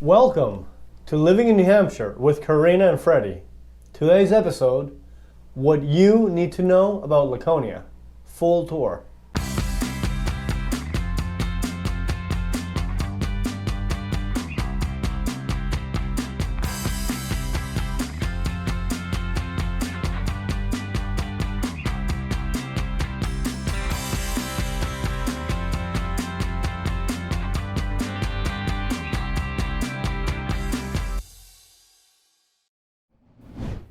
Welcome to Living in New Hampshire with Corina and Freddie. Today's episode, what you need to know about Laconia. Full tour.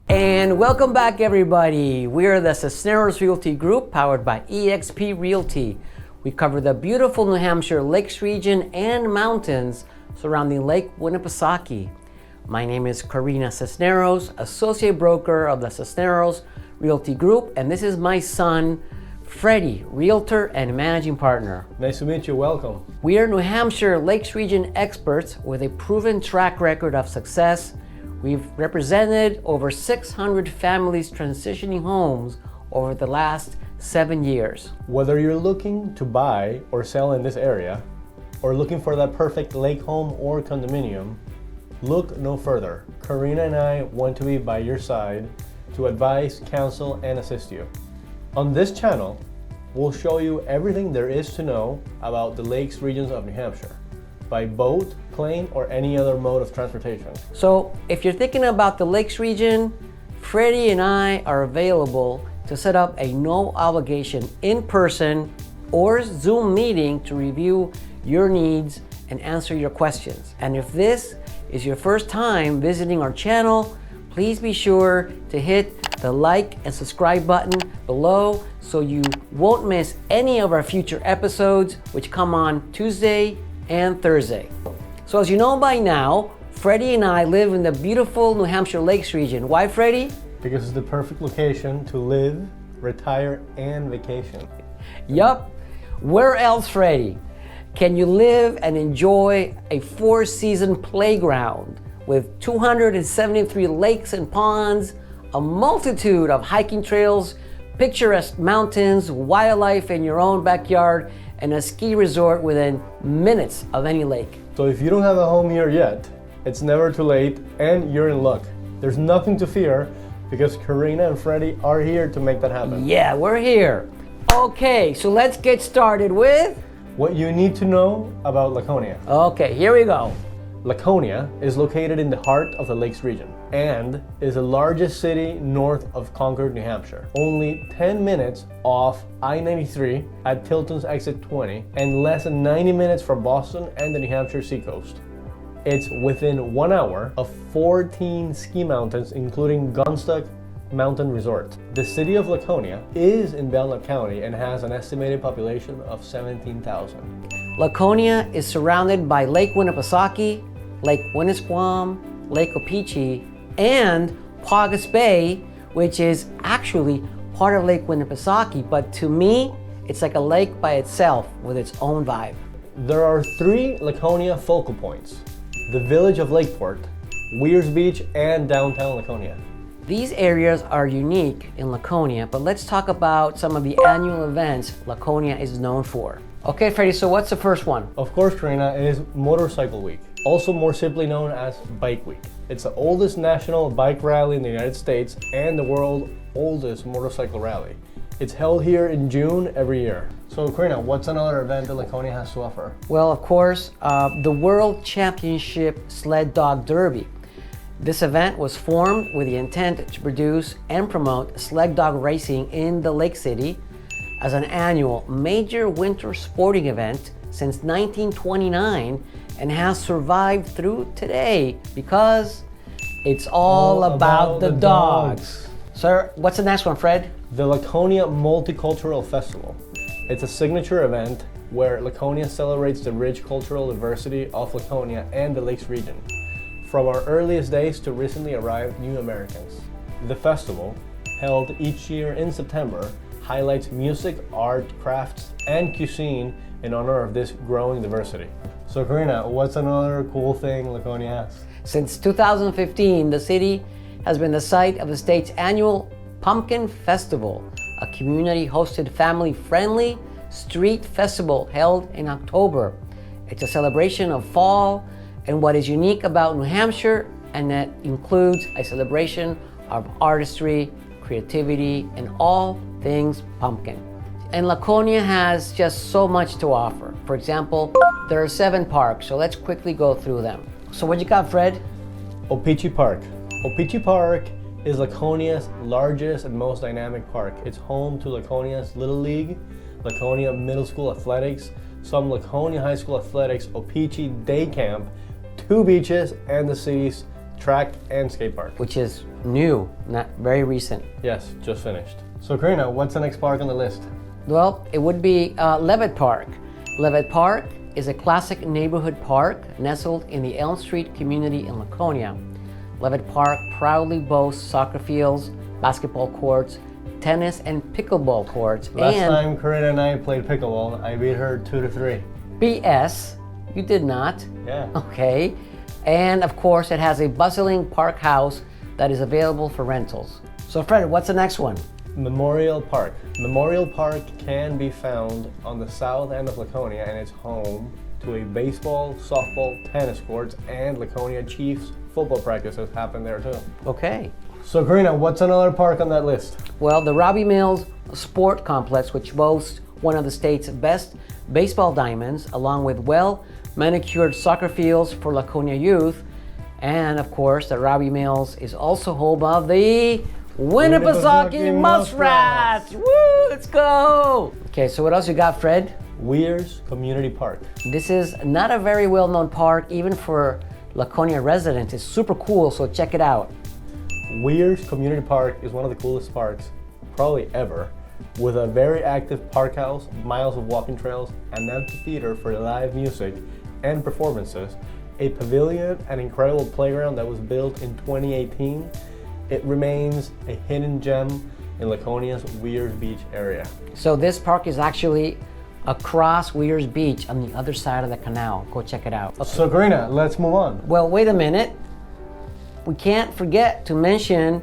And welcome back, everybody. We are the Cisneros Realty Group, powered by eXp Realty. We cover the beautiful New Hampshire Lakes region and mountains surrounding Lake Winnipesaukee. My name is Corina Cisneros, associate broker of the Cisneros Realty Group, and this is my son, Freddie, realtor and managing partner. Nice to meet you. Welcome. We are New Hampshire Lakes region experts with a proven track record of success. We've represented over 600 families transitioning homes over the last 7 years. Whether you're looking to buy or sell in this area, or looking for that perfect lake home or condominium, look no further. Corina and I want to be by your side to advise, counsel, and assist you. On this channel, we'll show you everything there is to know about the lakes regions of New Hampshire, by boat, plane, or any other mode of transportation. So if you're thinking about the Lakes region, Freddie and I are available to set up a no obligation in-person or Zoom meeting to review your needs and answer your questions. And if this is your first time visiting our channel, please be sure to hit the like and subscribe button below so you won't miss any of our future episodes, which come on Tuesday and Thursday. So as you know by now, Freddie and I live in the beautiful New Hampshire Lakes region. Why, Freddie? Because it's the perfect location to live, retire, and vacation. Yup. Where else, Freddie, can you live and enjoy a four-season playground with 273 lakes and ponds, a multitude of hiking trails, picturesque mountains, wildlife in your own backyard, and a ski resort within minutes of any lake? So if you don't have a home here yet, it's never too late and you're in luck. There's nothing to fear because Corina and Freddie are here to make that happen. Yeah, we're here. Okay, so let's get started with what you need to know about Laconia. Okay, here we go. Laconia is located in the heart of the Lakes region and is the largest city north of Concord, New Hampshire. Only 10 minutes off I-93 at Tilton's exit 20 and less than 90 minutes from Boston and the New Hampshire seacoast. It's within 1 hour of 14 ski mountains, including Gunstock Mountain Resort. The city of Laconia is in Belknap County and has an estimated population of 17,000. Laconia is surrounded by Lake Winnipesaukee, Lake Winnisquam, Lake Opeechee, and Paugus Bay, which is actually part of Lake Winnipesaukee, but to me, it's like a lake by itself with its own vibe. There are 3 Laconia focal points: the village of Lakeport, Weirs Beach, and downtown Laconia. These areas are unique in Laconia, but let's talk about some of the annual events Laconia is known for. Okay, Freddie, so what's the first one? Of course, Corina, it is Motorcycle Week, also more simply known as Bike Week. It's the oldest national bike rally in the United States and the world's oldest motorcycle rally. It's held here in June every year. So, Corina, what's another event that Laconia has to offer? Well, of course, the World Championship Sled Dog Derby. This event was formed with the intent to produce and promote sled dog racing in the Lake City as an annual major winter sporting event since 1929 and has survived through today because it's all about the dogs. Sir, what's the next one, Fred? The Laconia Multicultural Festival. It's a signature event where Laconia celebrates the rich cultural diversity of Laconia and the Lakes region, from our earliest days to recently arrived new Americans. The festival, held each year in September, highlights music, art, crafts, and cuisine in honor of this growing diversity. So Corina, what's another cool thing Laconia has? Since 2015, the city has been the site of the state's annual Pumpkin Festival, a community-hosted, family-friendly street festival held in October. It's a celebration of fall and what is unique about New Hampshire, and that includes a celebration of artistry, creativity, and all things pumpkin. And Laconia has just so much to offer. For example, there are 7 parks, so let's quickly go through them. So what you got, Fred? O-Pee-Chee Park. O-Pee-Chee Park is Laconia's largest and most dynamic park. It's home to Laconia's Little League, Laconia Middle School Athletics, some Laconia High School Athletics, O-Pee-Chee Day Camp, 2 beaches, and the city's track and skate park. Which is new, not very recent. Yes, just finished. So Corina, what's the next park on the list? Well, it would be Levitt Park. Levitt Park is a classic neighborhood park nestled in the Elm Street community in Laconia. Levitt Park proudly boasts soccer fields, basketball courts, tennis and pickleball courts. Last time Corina and I played pickleball, I beat her 2-3. BS, you did not. Yeah. Okay. And of course, it has a bustling park house that is available for rentals. So Fred, what's the next one? Memorial Park. Memorial Park can be found on the south end of Laconia, and it's home to a baseball, softball, tennis courts, and Laconia Chiefs football practices happen there too. Okay. So Corina, what's another park on that list? Well, the Robbie Mills Sport Complex, which boasts one of the state's best baseball diamonds, along with well-manicured soccer fields for Laconia youth. And of course, the Robbie Mills is also home of the Winnipesaukee Muskrats! Woo, let's go! Okay, so what else you got, Fred? Weirs Community Park. This is not a very well-known park, even for Laconia residents. It's super cool, so check it out. Weirs Community Park is one of the coolest parks probably ever, with a very active park house, miles of walking trails, an amphitheater for live music and performances, a pavilion, an incredible playground that was built in 2018. It remains a hidden gem in Laconia's Weirs Beach area. So this park is actually across Weirs Beach on the other side of the canal. Go check it out. Okay. So Corina, let's move on. Well, wait a minute. We can't forget to mention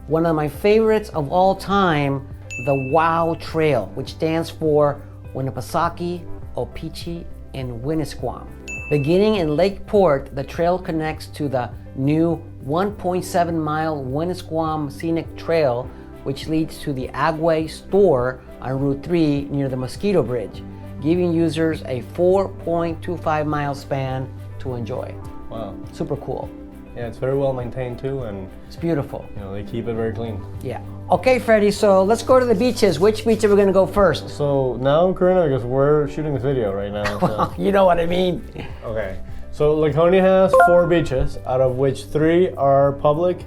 one of my favorites of all time, the WOW Trail, which stands for Winnipesaukee, O-Pee-Chee, and Winnisquam. Beginning in Lakeport, the trail connects to the new 1.7-mile Winnisquam Scenic Trail, which leads to the Agway store on Route 3 near the Mosquito Bridge, giving users a 4.25-mile span to enjoy. Wow. Super cool. Yeah, it's very well maintained too, and It's beautiful. they keep it very clean. Yeah. Okay, Freddie, so let's go to the beaches. Which beach are we going to go first? So now, Corina, because we're shooting this video right now. So. You know what I mean. Okay. So Laconia has 4 beaches, out of which 3 are public,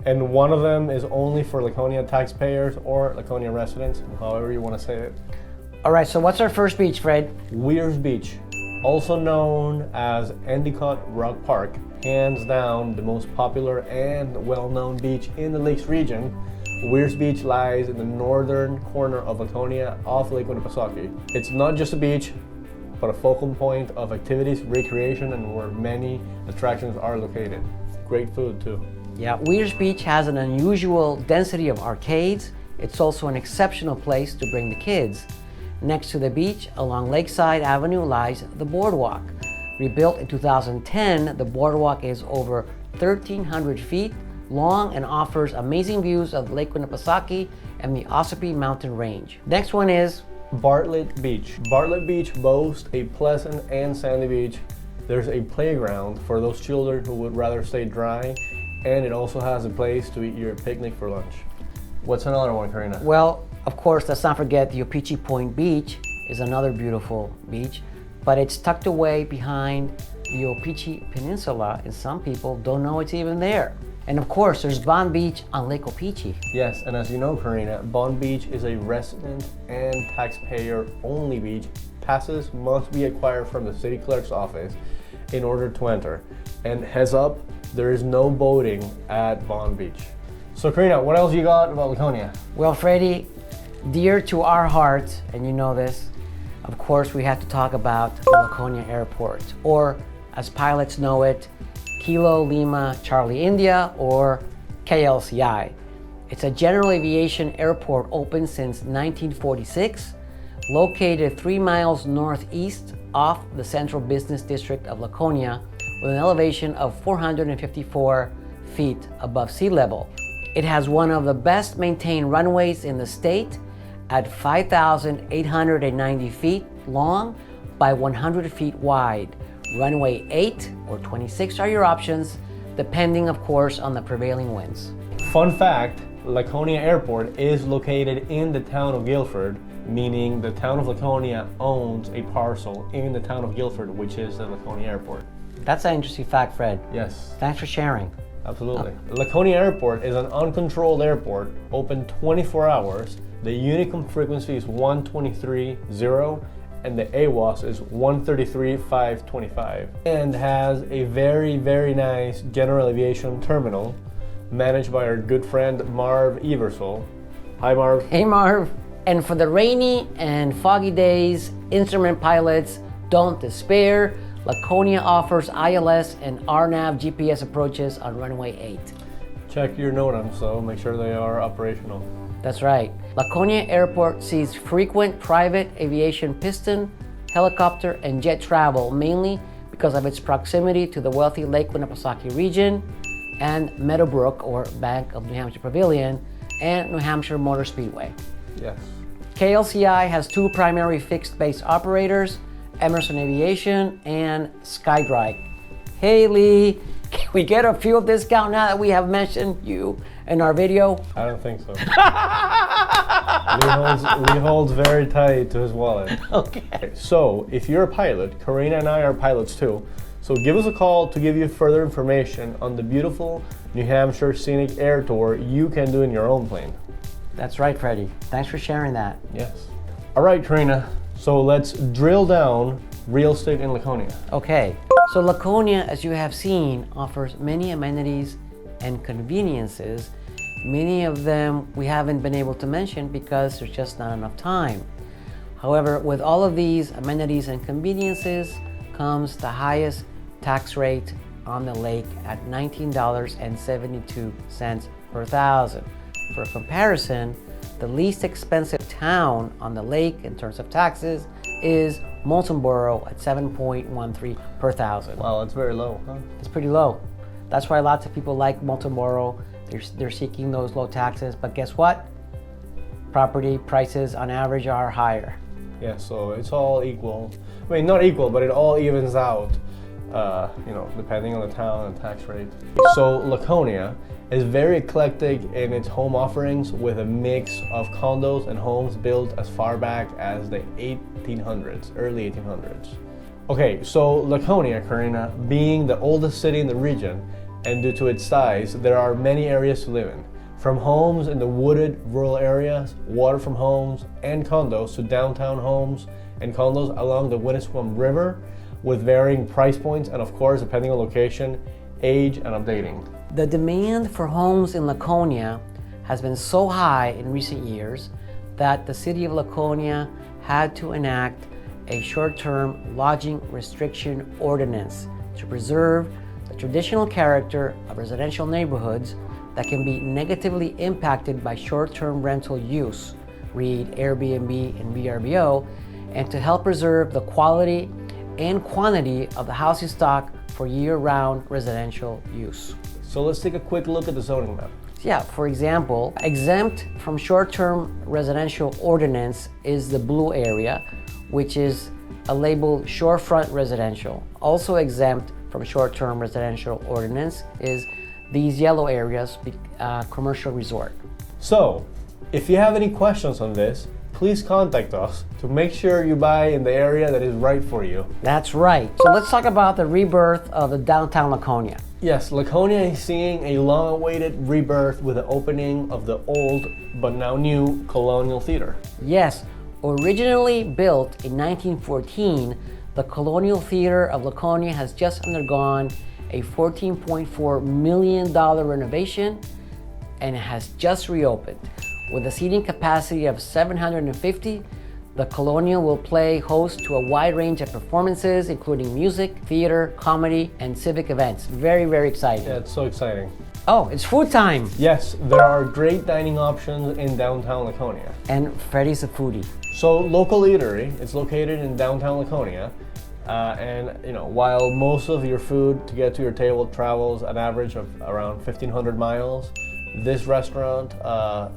and one of them is only for Laconia taxpayers or Laconia residents, however you want to say it. All right, so what's our first beach, Fred? Weirs Beach, also known as Endicott Rock Park, hands down the most popular and well-known beach in the Lakes region. Weirs Beach lies in the northern corner of Laconia off Lake Winnipesaukee. It's not just a beach, but a focal point of activities, recreation, and where many attractions are located. Great food too. Yeah, Weirs Beach has an unusual density of arcades. It's also an exceptional place to bring the kids. Next to the beach, along Lakeside Avenue, lies the boardwalk. Rebuilt in 2010, the boardwalk is over 1,300 feet long and offers amazing views of Lake Winnipesaukee and the Ossipee Mountain Range. Next one is Bartlett Beach. Bartlett Beach boasts a pleasant and sandy beach. There's a playground for those children who would rather stay dry, and it also has a place to eat your picnic for lunch. What's another one, Corina? Well, of course, let's not forget the O-Pee-Chee Point Beach is another beautiful beach, but it's tucked away behind the O-Pee-Chee Peninsula, and some people don't know it's even there. And of course, there's Bond Beach on Lake O-Pee-Chee. Yes, and as you know, Corina, Bond Beach is a resident and taxpayer-only beach. Passes must be acquired from the city clerk's office in order to enter. And heads up, there is no boating at Bond Beach. So Corina, what else you got about Laconia? Well, Freddie, dear to our hearts, and you know this, of course we have to talk about the Laconia Airport, or as pilots know it, Kilo Lima Charlie India, or KLCI. It's a general aviation airport open since 1946, located 3 miles northeast off the central business district of Laconia, with an elevation of 454 feet above sea level. It has one of the best maintained runways in the state at 5,890 feet long by 100 feet wide. Runway 8 or 26 are your options, depending of course on the prevailing winds. Fun fact, Laconia Airport is located in the town of Guilford, meaning the town of Laconia owns a parcel in the town of Guilford, which is the Laconia Airport. That's an interesting fact, Fred. Yes. Thanks for sharing. Absolutely. Laconia Airport is an uncontrolled airport, open 24 hours. The Unicom frequency is 123.0 and the AWOS is 133.525, and has a very, very nice general aviation terminal managed by our good friend Marv Eversole. Hi Marv. Hey Marv. And for the rainy and foggy days, instrument pilots, don't despair. Laconia offers ILS and RNAV GPS approaches on runway 8. Check your NOTAMs, so make sure they are operational. That's right. Laconia Airport sees frequent private aviation piston, helicopter, and jet travel, mainly because of its proximity to the wealthy Lake Winnipesaukee region and Meadowbrook, or Bank of New Hampshire Pavilion, and New Hampshire Motor Speedway. Yes. KLCI has two primary fixed-base operators, Emerson Aviation and SkyDrive. Hey Lee, can we get a fuel discount now that we have mentioned you in our video? I don't think so. Lee holds very tight to his wallet. Okay. So, if you're a pilot, Corina and I are pilots too, so give us a call to give you further information on the beautiful New Hampshire scenic air tour you can do in your own plane. That's right, Freddie. Thanks for sharing that. Yes. All right, Corina. So let's drill down real estate in Laconia. Okay, so Laconia, as you have seen, offers many amenities and conveniences. Many of them we haven't been able to mention because there's just not enough time. However, with all of these amenities and conveniences comes the highest tax rate on the lake at $19.72 per thousand. For comparison, the least expensive town on the lake in terms of taxes is Moultonboro at 7.13 per thousand. Wow, that's very low, huh? It's pretty low. That's why lots of people like Moultonboro. They're seeking those low taxes, but guess what? Property prices on average are higher. Yeah, so it's all equal. I mean, not equal, but it all evens out, depending on the town and tax rate. So Laconia is very eclectic in its home offerings, with a mix of condos and homes built as far back as the 1800s, early 1800s. Okay, so Laconia, Corina, being the oldest city in the region, and due to its size, there are many areas to live in. From homes in the wooded rural areas, waterfront homes, and condos to downtown homes and condos along the Winnisquam River, with varying price points and, of course, depending on location, age, and updating. The demand for homes in Laconia has been so high in recent years that the city of Laconia had to enact a short-term lodging restriction ordinance to preserve the traditional character of residential neighborhoods that can be negatively impacted by short-term rental use, read Airbnb and VRBO, and to help preserve the quality and quantity of the housing stock for year-round residential use. So let's take a quick look at the zoning map. Yeah, for example, exempt from short-term residential ordinance is the blue area, which is a labeled shorefront residential. Also exempt from short-term residential ordinance is these yellow areas, commercial resort. So, if you have any questions on this, please contact us to make sure you buy in the area that is right for you. That's right. So let's talk about the rebirth of the downtown Laconia. Yes, Laconia is seeing a long-awaited rebirth with the opening of the old but now new Colonial Theater. Yes, originally built in 1914, the Colonial Theater of Laconia has just undergone a $14.4 million renovation and has just reopened. With a seating capacity of 750, the Colonial will play host to a wide range of performances, including music, theater, comedy, and civic events. Very, very exciting. Yeah, it's so exciting. Oh, it's food time! Yes, there are great dining options in downtown Laconia. And Freddie's a foodie. So, Local Eatery is located in downtown Laconia. And while most of your food to get to your table travels an average of around 1,500 miles, this restaurant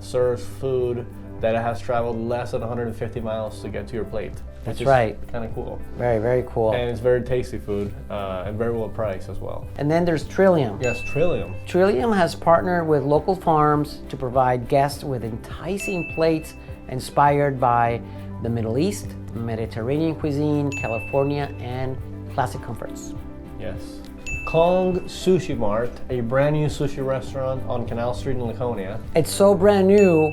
serves food that has traveled less than 150 miles to get to your plate. That's right. Kind of cool. Very, very cool. And it's very tasty food and very well priced as well. And then there's Trillium. Yes, Trillium. Trillium has partnered with local farms to provide guests with enticing plates inspired by the Middle East, Mediterranean cuisine, California, and classic comforts. Yes. Kong Sushi Mart, a brand new sushi restaurant on Canal Street in Laconia. It's so brand new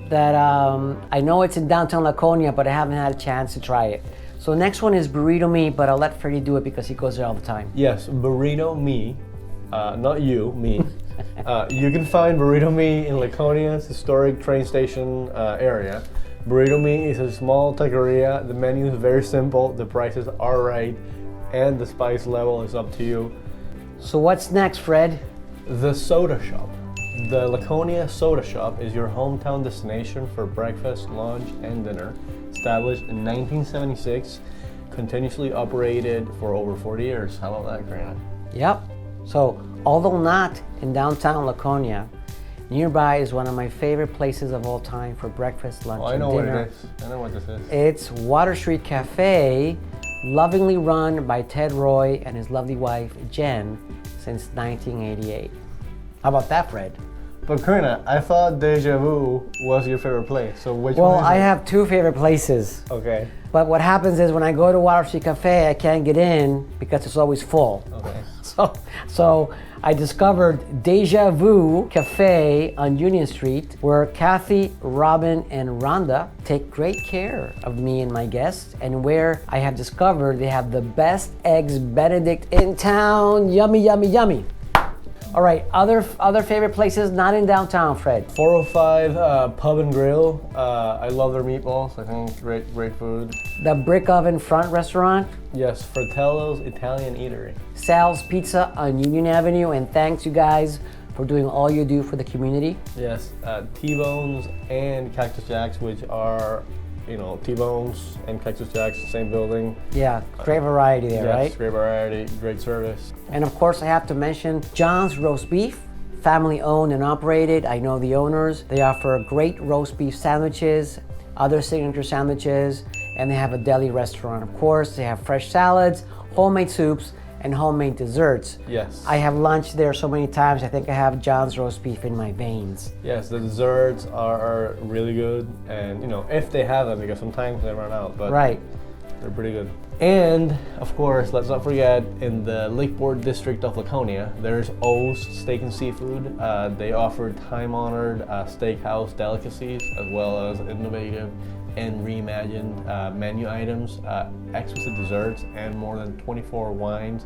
that I know it's in downtown Laconia, but I haven't had a chance to try it. So next one is Burrito Me, but I'll let Freddie do it because he goes there all the time. Yes, Burrito Me, not you, me. You can find Burrito Me in Laconia's historic train station area. Burrito Me is a small taqueria. The menu is very simple, the prices are right, and the spice level is up to you. So what's next, Fred? The Soda Shop. The Laconia Soda Shop is your hometown destination for breakfast, lunch, and dinner. Established in 1976, continuously operated for over 40 years. How about that, Corina? Yep. So, although not in downtown Laconia, nearby is one of my favorite places of all time for breakfast, lunch, I know and dinner. what it is. I know what this is. It's Water Street Cafe, lovingly run by Ted Roy and his lovely wife, Jen, since 1988. How about that, Fred? But Corina, I thought Deja Vu was your favorite place. So which Well, one is I it? have two favorite places. Okay. But what happens is when I go to Water Street Cafe, I can't get in because it's always full. Okay. So I discovered Deja Vu Cafe on Union Street, where Kathy, Robin, and Rhonda take great care of me and my guests, and where I have discovered they have the best eggs Benedict in town. Yummy, yummy, yummy. All right, other favorite places not in downtown, Fred. 405 Pub and Grill. I love their meatballs. I think great food. The Brick Oven Front Restaurant. Yes, Fratello's Italian Eatery. Sal's Pizza on Union Avenue, and thanks you guys for doing all you do for the community. Yes, T-Bones and Cactus Jacks, which are, T-Bones and Cactus Jacks, the same building. Yeah, great variety there, Yes, right? great variety, great service. And of course, I have to mention John's Roast Beef, family owned and operated. I know the owners. They offer great roast beef sandwiches, other signature sandwiches, and they have a deli restaurant. Of course, they have fresh salads, homemade soups, and homemade desserts. Yes. I have lunched there so many times, I think I have John's Roast Beef in my veins. Yes, the desserts are really good, and if they have them, because sometimes they run out, but Right. they're pretty good. And of course, let's not forget, in the Lakeport district of Laconia, there's O's Steak and Seafood. They offer time-honored steakhouse delicacies, as well as innovative and reimagined menu items, exquisite desserts, and more than 24 wines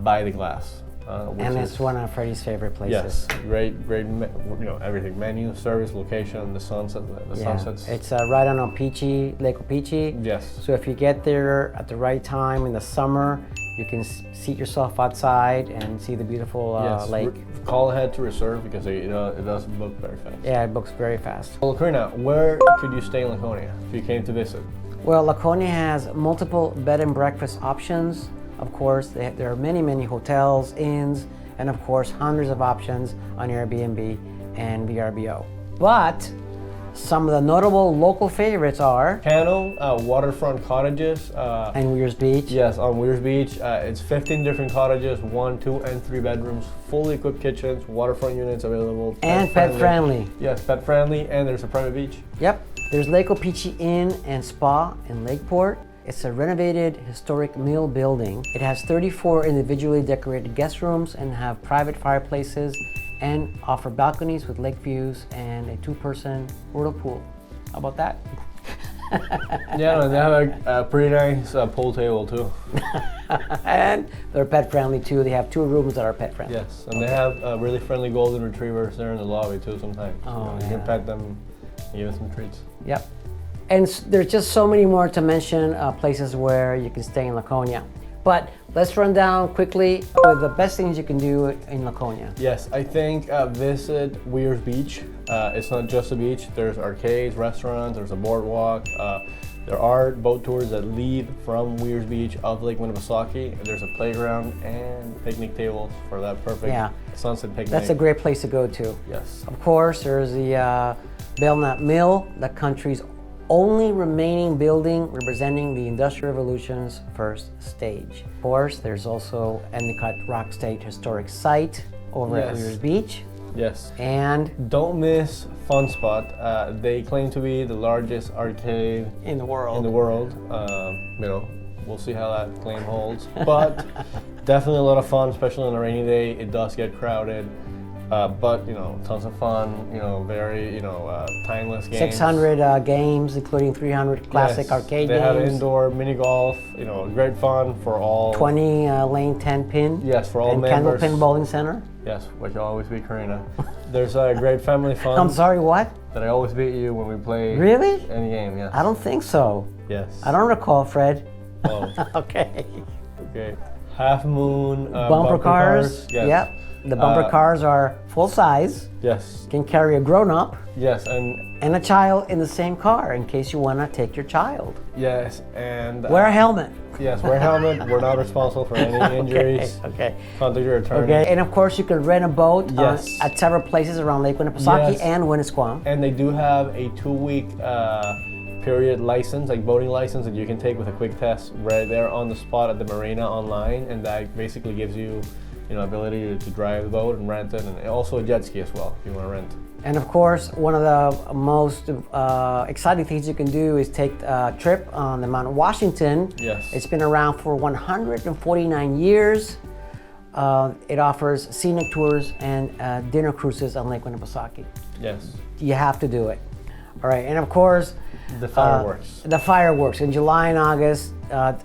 by the glass. And it's one of Freddie's favorite places. Yes, great, everything: menu, service, location, the sunset, the sunsets. It's right on Opeechee, Lake Opeechee. Yes. So if you get there at the right time in the summer, you can seat yourself outside and see the beautiful Yes. lake. Call ahead to reserve because it does book very fast. Yeah, it books very fast. Well, Corina, where could you stay in Laconia if you came to visit? Well, Laconia has multiple bed and breakfast options. Of course, there are many hotels, inns, and of course, hundreds of options on Airbnb and VRBO. But some of the notable local favorites are Cano, waterfront cottages. and Weirs Beach. Yes, on Weirs Beach. It's 15 different cottages, 1, 2, and 3 bedrooms, fully equipped kitchens, waterfront units available. And pet friendly. Yes, pet friendly, and there's a private beach. Yep. There's Lake Opeechee Inn and Spa in Lakeport. It's a renovated historic mill building. It has 34 individually decorated guest rooms and have private fireplaces and offer balconies with lake views and a 2-person whirlpool. How about that? Yeah, and they have a pretty nice pool table too. And they're pet friendly too. They have 2 rooms that are pet friendly. Yes, and they have really friendly golden retrievers there in the lobby too sometimes. Oh, You yeah. can pet them and give them some treats. Yep. And there's just so many more to mention, places where you can stay in Laconia. But let's run down quickly with the best things you can do in Laconia. Yes, I think visit Weirs Beach. It's not just a beach. There's arcades, restaurants, there's a boardwalk. There are boat tours that lead from Weirs Beach of Lake Winnipesaukee. There's a playground and picnic tables for that perfect sunset picnic. That's a great place to go to. Yes. Of course, there's the Belknap Mill, the country's only remaining building representing the Industrial Revolution's first stage. Of course, there's also Endicott Rock State Historic Site over at Weirs Beach. Yes. And don't miss Fun Spot. They claim to be the largest arcade in the world. You know, we'll see how that claim holds. But definitely a lot of fun, especially on a rainy day. It does get crowded. But, you know, tons of fun, you know, very, timeless games. 600 games, including 300 classic arcade games. They have indoor mini golf, you know, great fun for all. 20 lane 10 pin. Yes, for all and members. Candlepin Bowling Center. Yes, which will always beat Corina. There's a great family fun. I'm sorry, what? That I always beat you when we play. Really? Any game, yes. I don't think so. Yes. I don't recall, Fred. Oh. Okay. Okay. Half Moon bumper cars. Yes. Yep. The bumper cars are full size. Yes. Can carry a grown-up. Yes, and a child in the same car in case you want to take your child. Yes, and wear a helmet. Yes, wear a helmet. We're not responsible for any injuries. Okay. Contact your attorney. Okay, and of course you can rent a boat at several places around Lake Winnipesaukee and Winnisquam. And they do have a 2-week period license, like boating license, that you can take with a quick test right there on the spot at the marina online, and that basically gives you, ability to drive the boat and rent it, and also a jet ski as well if you want to rent. And of course, one of the most exciting things you can do is take a trip on the Mount Washington. Yes. It's been around for 149 years. It offers scenic tours and dinner cruises on Lake Winnipesaukee. Yes. You have to do it. All right, and of course, the fireworks. The fireworks in July and August.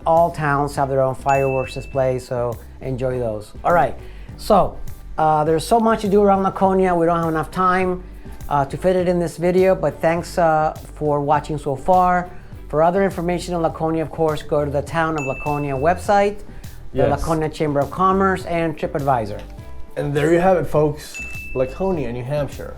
All towns have their own fireworks displays, so enjoy those. All right, so there's so much to do around Laconia. We don't have enough time to fit it in this video, but thanks for watching so far. For other information on Laconia, of course, go to the Town of Laconia website, the Laconia Chamber of Commerce, and TripAdvisor. And there you have it, folks. Laconia, New Hampshire,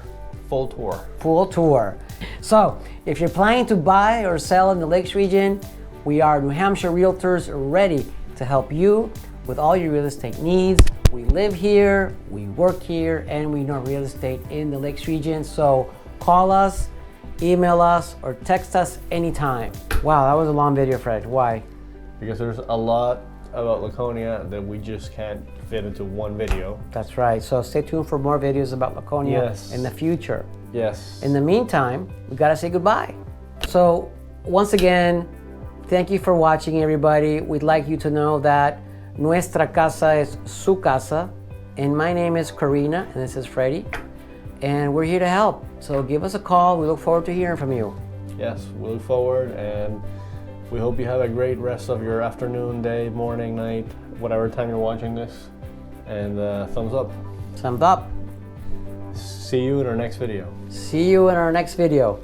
full tour. Full tour. So, if you're planning to buy or sell in the Lakes region, we are New Hampshire Realtors, ready to help you with all your real estate needs. We live here, we work here, and we know real estate in the Lakes region. So call us, email us, or text us anytime. Wow, that was a long video, Fred. Why? Because there's a lot about Laconia that we just can't fit into one video. That's right. So stay tuned for more videos about Laconia in the future. Yes. In the meantime, we gotta say goodbye. So once again, thank you for watching, everybody. We'd like you to know that nuestra casa es su casa, and my name is Corina, and this is Freddie, and we're here to help. So give us a call. We look forward to hearing from you. Yes, we look forward, and we hope you have a great rest of your afternoon, day, morning, night, whatever time you're watching this. And thumbs up. Thumbs up. See you in our next video. See you in our next video.